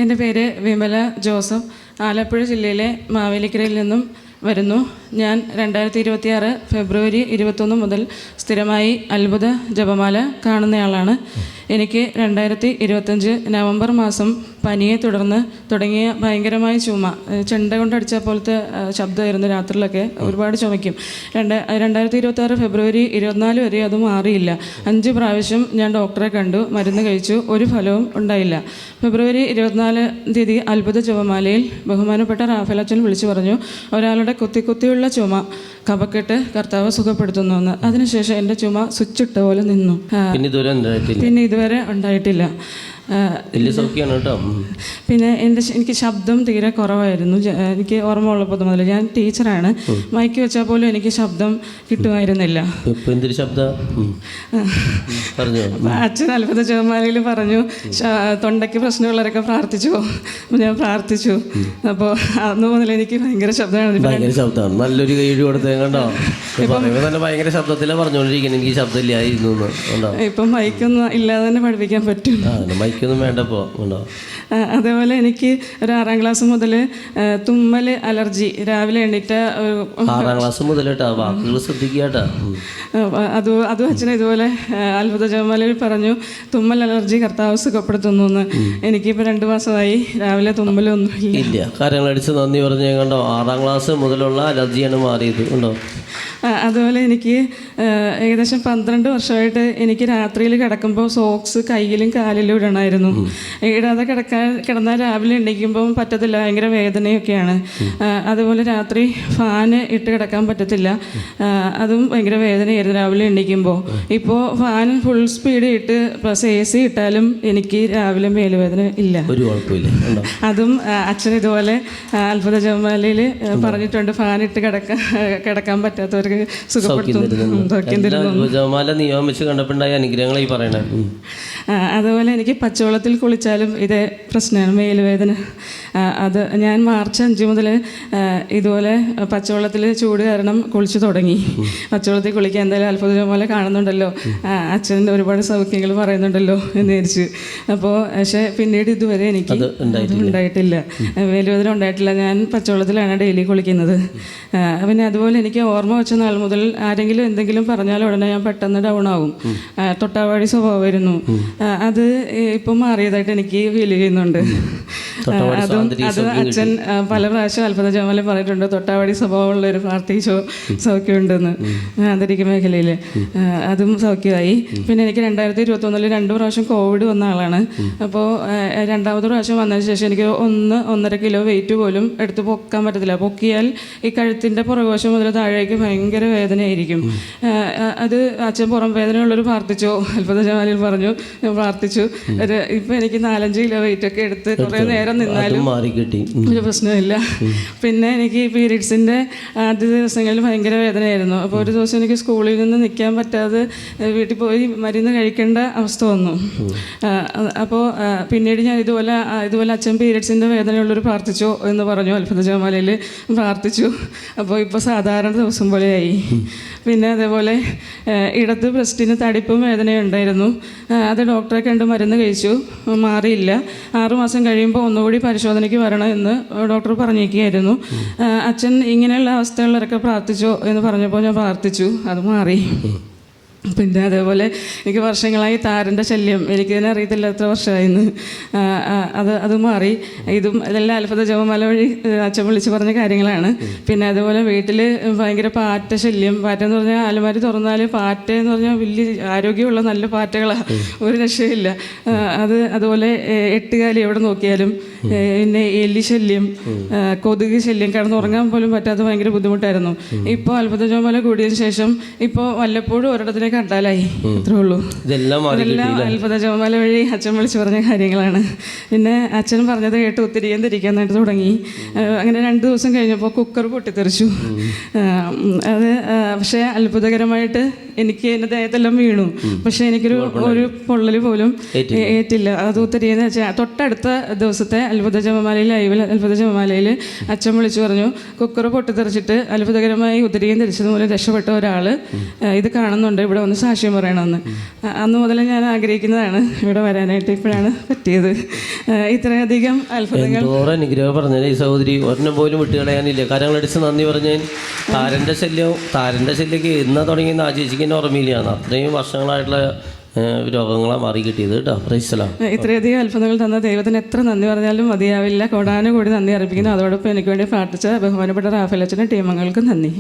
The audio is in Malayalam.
എൻ്റെ പേര് വിമല ജോസഫ്. ആലപ്പുഴ ജില്ലയിലെ മാവേലിക്കരയിൽ നിന്നും വരുന്നു. ഞാൻ 2026 ഫെബ്രുവരി 21 മുതൽ സ്ഥിരമായി അത്ഭുത ജപമാല കാണുന്നയാളാണ്. എനിക്ക് 2025 നവംബർ മാസം പനിയെ തുടർന്ന് തുടങ്ങിയ ഭയങ്കരമായ ചുമ, ചെണ്ട കൊണ്ടടിച്ച പോലത്തെ ശബ്ദമായിരുന്നു. രാത്രിയിലൊക്കെ ഒരുപാട് ചുമയ്ക്കും. 2026 ഫെബ്രുവരി 24 വരെ അത് മാറിയില്ല. 5 പ്രാവശ്യം ഞാൻ ഡോക്ടറെ കണ്ടു, മരുന്ന് കഴിച്ചു, ഒരു ഫലവും ഉണ്ടായില്ല. ഫെബ്രുവരി 24 അത്ഭുത ജപമാലയിൽ ബഹുമാനപ്പെട്ട റാഫേൽ അച്ഛൻ വിളിച്ചു പറഞ്ഞു, ഒരാളുടെ കുത്തിയുള്ള ചുമ കഫക്കെട്ട് കർത്താവ് സുഖപ്പെടുത്തുന്നു എന്ന്. അതിനുശേഷം എൻ്റെ ചുമ സ്വിച്ചിട്ട പോലെ നിന്നു. പിന്നെ ഇതുവരെ ഉണ്ടായിട്ടില്ല. പിന്നെ എനിക്ക് ശബ്ദം തീരെ കുറവായിരുന്നു. എനിക്ക് ഓർമ്മ ഉള്ളപ്പോൾ മുതൽ, ഞാൻ ടീച്ചറാണ്, മൈക്ക് വെച്ചാൽ പോലും എനിക്ക് ശബ്ദം കിട്ടുമായിരുന്നില്ല. അച്ഛൻ അത്ഭുത ജപമാലയിൽ പറഞ്ഞു, തൊണ്ടയ്ക്ക് പ്രശ്നമുള്ളവരൊക്കെ പ്രാർത്ഥിച്ചു. ഞാൻ പ്രാർത്ഥിച്ചു. അപ്പോൾ അന്ന് മുതൽ എനിക്ക് ഭയങ്കര ശബ്ദമാണ്. നല്ലൊരു കൈ കൊടുത്തേ കണ്ടോ. ഭയങ്കര ശബ്ദത്തിലാണ് പറഞ്ഞുകൊണ്ടിരിക്കുന്നത്. എനിക്ക് ശബ്ദമില്ലായിരുന്നു. ഇപ്പം മൈക്കൊന്നും ഇല്ലാതെ തന്നെ പഠിപ്പിക്കാൻ പറ്റും. മൈക്കൊന്നും വേണ്ടപ്പോ ഉണ്ടോ. അതേപോലെ എനിക്ക് ഒരു 6ാം ക്ലാസ് മുതൽ തുമ്മൽ അലർജി. രാവിലെ എണീറ്റ് 6ാം ക്ലാസ് മുതൽ വാക്കുകൾ ശ്രദ്ധിക്കാട്ടാ. അതും അച്ഛനെ ഇതുപോലെ അത്ഭുത ജപമാലയിൽ പറഞ്ഞു, തുമ്മൽ അലർജി കർത്താവ് സുഖപ്പെടുത്തുന്നു എന്ന്. എനിക്കിപ്പോൾ 2 മാസമായി രാവിലെ തുമ്മലൊന്നും ഇല്ല. കാര്യങ്ങളടിച്ച് നന്ദി പറഞ്ഞു കണ്ടോ. 6ാം ക്ലാസ് മുതലുള്ള അലർജിയാണ് മാറിയത് ഉണ്ടോ. അതുപോലെ എനിക്ക് ഏകദേശം 12 വർഷമായിട്ട് എനിക്ക് രാത്രിയിൽ കിടക്കുമ്പോൾ സോക്സ് കയ്യിലും കാലിലും ഇടണമായിരുന്നു. ഇടാതെ കിടന്നാൽ രാവിലെ എണീക്കുമ്പോൾ പറ്റത്തില്ല, ഭയങ്കര വേദനയൊക്കെയാണ്. അതുപോലെ രാത്രി ഫാന് ഇട്ട് കിടക്കാൻ പറ്റത്തില്ല, അതും ഭയങ്കര വേദനയായിരുന്നു രാവിലെ എണീക്കുമ്പോൾ. ഇപ്പോൾ ഫാൻ ഫുൾ സ്പീഡ് ഇട്ട് പ്ലസ് AC ഇട്ടാലും എനിക്ക് രാവിലെ മേലുവേദന ഇല്ല, ഒരു കുഴപ്പമില്ല. അതും അച്ഛൻ ഇതുപോലെ അത്ഭുത ജപമാലയിൽ പറഞ്ഞിട്ടുണ്ട്, ഫാൻ ഇട്ട് കിടക്കാൻ പറ്റാത്തവർക്ക് ജപമാല നിയമിച്ച് കണ്ടപ്പോണ്ടായ അനുഗ്രഹങ്ങളായി പറയണേ. അതുപോലെ എനിക്ക് പച്ചവെള്ളത്തിൽ കുളിച്ചാലും ഇതേ പ്രശ്നമാണ്, മേലുവേദന. അത് ഞാൻ മാർച്ച് 5 മുതൽ ഇതുപോലെ പച്ചവെള്ളത്തിൽ ചൂട് കാരണം കുളിച്ചു തുടങ്ങി. പച്ചവെള്ളത്തിൽ കുളിക്കാൻ എന്തായാലും അത്ഭുത ജപമാല കാണുന്നുണ്ടല്ലോ, അച്ഛൻ്റെ ഒരുപാട് സൗഖ്യങ്ങൾ പറയുന്നുണ്ടല്ലോ എന്ന് വിചാരിച്ചു. അപ്പോൾ പക്ഷേ പിന്നീട് ഇതുവരെ എനിക്ക് ഉണ്ടായിട്ടില്ല, മേലുവേദന ഉണ്ടായിട്ടില്ല. ഞാൻ പച്ചവെള്ളത്തിലാണ് ഡെയിലി കുളിക്കുന്നത്. പിന്നെ അതുപോലെ എനിക്ക് ഓർമ്മ വെച്ച നാൾ മുതൽ ആരെങ്കിലും എന്തെങ്കിലും പറഞ്ഞാൽ ഉടനെ ഞാൻ പെട്ടെന്ന് ഡൗൺ ആവും. തൊട്ടാവാടി സ്വഭാവമായിരുന്നു. അത് ഇപ്പം മാറിയതായിട്ട് എനിക്ക് ഫീൽ ചെയ്യുന്നുണ്ട്. അത് അച്ഛൻ പല പ്രാവശ്യം അത്ഭുത ജപമാല പറഞ്ഞിട്ടുണ്ട്, തൊട്ടാവാടി സ്വഭാവമുള്ളൊരു പ്രാർത്ഥിച്ചോ സൗഖ്യമുണ്ടെന്ന് ആന്തരിക മേഖലയിൽ. അതും സൗഖ്യമായി. പിന്നെ എനിക്ക് 2021 2 പ്രാവശ്യം കോവിഡ് വന്ന ആളാണ്. അപ്പോൾ 2ാമത്തെ പ്രാവശ്യം വന്നതിന് ശേഷം എനിക്ക് 1.5 കിലോ വെയിറ്റ് പോലും എടുത്ത് പൊക്കാൻ പറ്റത്തില്ല. പൊക്കിയാൽ ഈ കഴുത്തിൻ്റെ പുറകുവശം മുതൽ താഴേക്ക് ഭയങ്കര വേദനയായിരിക്കും. അത് അച്ഛൻ പുറം വേദനയുള്ളൊരു പ്രാർത്ഥിച്ചോ അത്ഭുത ജപമാലയിൽ പറഞ്ഞു, പ്രാർത്ഥിച്ചു. ഇപ്പം എനിക്ക് 4-5 കിലോ വെയിറ്റൊക്കെ എടുത്ത് കുറേ നേരം നിന്നാലും ഒരു പ്രശ്നമില്ല. പിന്നെ എനിക്ക് പീരീഡ്സിൻ്റെ ആദ്യ ദിവസങ്ങളിൽ ഭയങ്കര വേദനയായിരുന്നു. അപ്പോൾ ഒരു ദിവസം എനിക്ക് സ്കൂളിൽ നിന്ന് നിൽക്കാൻ പറ്റാതെ വീട്ടിൽ പോയി മരുന്ന് കഴിക്കേണ്ട അവസ്ഥ വന്നു. അപ്പോൾ പിന്നീട് ഞാൻ ഇതുപോലെ അച്ഛൻ പീരീഡ്സിൻ്റെ വേദനയുള്ളൊരു പ്രാർത്ഥിച്ചോ എന്ന് പറഞ്ഞു, അത്ഭുത ജപമാലയിൽ പ്രാർത്ഥിച്ചു. അപ്പോൾ ഇപ്പോൾ സാധാരണ ദിവസം പോലെയായി. പിന്നെ അതേപോലെ ഇടത് ബ്രസ്റ്റിന് തടിപ്പും വേദനയുണ്ടായിരുന്നു. അത് ഡോക്ടറെ കണ്ട് മരുന്ന് കഴിച്ചു, മാറിയില്ല. 6 മാസം കഴിയുമ്പോൾ ഒന്നുകൂടി പരിശോധനയ്ക്ക് വരണമെന്ന് ഡോക്ടർ പറഞ്ഞിരിക്കുകയായിരുന്നു. അച്ഛൻ ഇങ്ങനെയുള്ള അവസ്ഥകളിലൊക്കെ പ്രാർത്ഥിച്ചോ എന്ന് പറഞ്ഞപ്പോൾ ഞാൻ പ്രാർത്ഥിച്ചു, അത് മാറി. പിന്നെ അതേപോലെ എനിക്ക് വർഷങ്ങളായി താരൻ്റെ ശല്യം, എനിക്ക് തന്നെ അറിയത്തില്ല എത്ര വർഷമായിന്ന്. അത് മാറി. ഇതെല്ലാം അത്ഭുത ജപമാല വഴി അച്ഛൻ വിളിച്ച് പറഞ്ഞ കാര്യങ്ങളാണ്. പിന്നെ അതുപോലെ വീട്ടിൽ ഭയങ്കര പാറ്റ ശല്യം. പാറ്റെന്ന് പറഞ്ഞാൽ അലമാരി തുറന്നാൽ പാറ്റയെന്ന് പറഞ്ഞാൽ വലിയ ആരോഗ്യമുള്ള നല്ല പാറ്റകളാണ്, ഒരു രക്ഷയില്ല. അതുപോലെ 8 കാലി എവിടെ നോക്കിയാലും. പിന്നെ എലി ശല്യം, കൊതുക് ശല്യം, കിടന്നുറങ്ങാൻ പോലും പറ്റാത്ത ഭയങ്കര ബുദ്ധിമുട്ടായിരുന്നു. ഇപ്പോൾ അത്ഭുത ജപമാല കൂടിയതിന് ശേഷം ഇപ്പോൾ വല്ലപ്പോഴും ഒരിടത്തിലേക്ക് കണ്ടാലായി, അത്രേ ഉള്ളൂ. ഇതെല്ലാം അത്ഭുത ജപമാല വഴി അച്ഛൻ വിളിച്ച് പറഞ്ഞ കാര്യങ്ങളാണ്. പിന്നെ അച്ഛൻ പറഞ്ഞത് കേട്ട് ഒത്തിരി തിരിക്കാനായിട്ട് തുടങ്ങി. അങ്ങനെ 2 ദിവസം കഴിഞ്ഞപ്പോൾ കുക്കർ പൊട്ടിത്തെറിച്ചു. അത് പക്ഷേ അത്ഭുതകരമായിട്ട് എനിക്ക് എൻ്റെ ദേഹത്തെല്ലാം വീണു, പക്ഷേ എനിക്കൊരു പൊള്ളൽ പോലും ഏറ്റില്ല. അത് ഒത്തിരിയെന്ന് വെച്ചാൽ തൊട്ടടുത്ത ദിവസത്തെ അത്ഭുത ജപമാലയിൽ അച്ഛൻ വിളിച്ചു പറഞ്ഞു, കുക്കർ പൊട്ടിത്തെറിച്ചിട്ട് അത്ഭുതകരമായി ഉത്തരീയം ധരിച്ചത് മൂലം രക്ഷപ്പെട്ട ഒരാൾ ഇത് കാണുന്നുണ്ട്, ഇവിടെ ഇവിടെ ഒന്ന് സാക്ഷ്യം പറയണമെന്ന്. അന്ന് മുതൽ ഞാൻ ആഗ്രഹിക്കുന്നതാണ് ഇവിടെ വരാനായിട്ട്. ഇപ്പോഴാണ് പറ്റിയത്. ഇത്രയധികം അത്ഭുതങ്ങൾ. എന്തോരം അനുഗ്രഹം പറഞ്ഞാൽ ഈ സഹോദരി ഒരെണ്ണം പോലും വിട്ടുകളയാനില്ല. കരങ്ങളടിച്ച് നന്ദി പറഞ്ഞാൽ താരൻ്റെ ശല്യമൊക്കെ എന്നാ തുടങ്ങിയെന്ന് ആ ചേച്ചിക്ക് എന്നെ ഓർമ്മയില്ലാണ്. അത്രയും വർഷങ്ങളായിട്ടുള്ള രോഗങ്ങളാണ് മാറി കിട്ടിയത് കേട്ടോ. പ്രൈസലാം. ഇത്രയധികം അത്ഭുതങ്ങൾ തന്ന ദൈവത്തിന് എത്ര നന്ദി പറഞ്ഞാലും മതിയാവില്ല. കോടാനുകൂടി നന്ദി അർപ്പിക്കുന്നു. അതോടൊപ്പം എനിക്ക് വേണ്ടി പ്രാർത്ഥിച്ച ബഹുമാനപ്പെട്ട റാഫേൽ അച്ഛനും ടീമംഗൾക്കും നന്ദി.